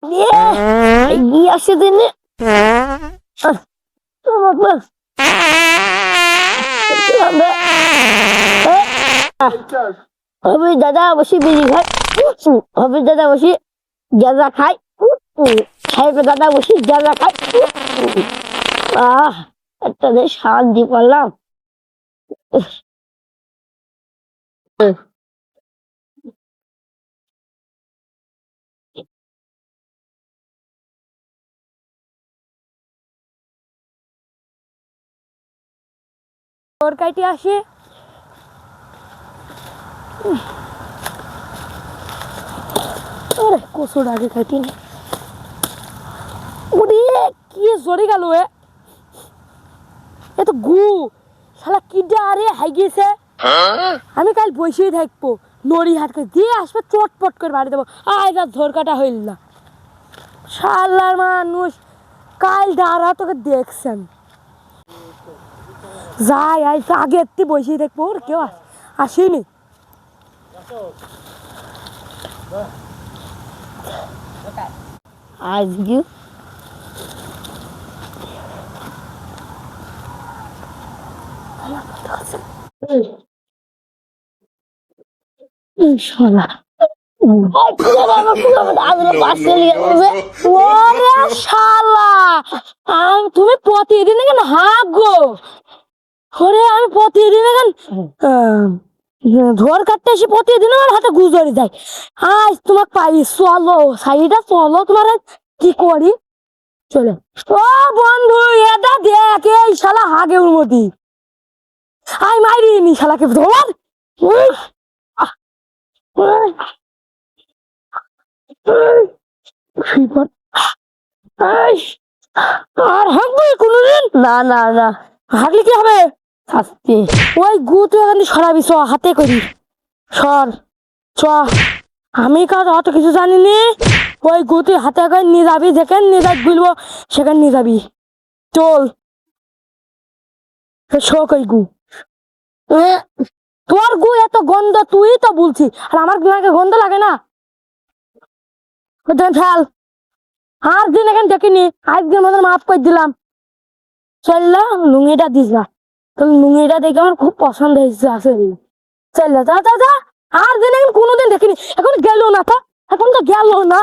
এগিয়ে আসে দিনে হবে দাদা বসে বিড়ি খায়, হবে দাদা বসে গাঁজা খায়, সাহেবের দাদা বসে গাঁজা খায়। একটা বেশ শান্তি পারলাম। তরকারিটি আসে কচুর আগে খাইটি না কি জোরে গেল এত গু শালা কিডা আরে হাই গেছে। আমি কাল বসেই থাকবো নড়ি হাট করে দিয়ে আসবে চটপট করে বাড়ি দেবো। আজ আর ধর কাটা হইল না শালার মানুষ কাল দাঁড়া তোকে দেখছেন যাই আজ আগে একটি বসেই থাকবো ওর কেউ আসেনি। আজকে শালা তুমি প্রতিদিন কেন হাঁক গো ওরে আমি প্রতিদিন এখন ধর কাটতে এসে প্রতিদিন আমার হাতে গুজরে যায়। আজ তোমাকে পাই চলো সাইডা চলো তোমার কি করি চলে। ও বন্ধু এটা দেখ এই শালা হাগে ওর মতি আই মাইরিনি শালাকে ধর আর হাঁকবি কোনোদিন না না না হাঁকলে কি হবে শাস্তি ওই গু তুই এখান থেকে সরাবি চ হাতে করি সর চ আমি কাজ অত কিছু জানি নি ওই গু তুই হাতে করে নিয়ে যাবি যেখানে নিয়ে যাবি বলবো সেখানে নিয়ে যাবি চল শোক ওই গু তোর গু এত গন্ধ তুই তো বলছি আর আমার নাকে গন্ধ লাগে না ফেল আর দিন এখানে দেখিনি আজকের মতন মাফ করে দিলাম চললা লুঙ্গিটা দিস না তো লুঙ্গিটা দেখে আমার খুব পছন্দ হয়েছে আসলে চললা যা যা যা আর দিন এখন কোনোদিন দেখিনি এখন গেল না তো এখন তো গেল না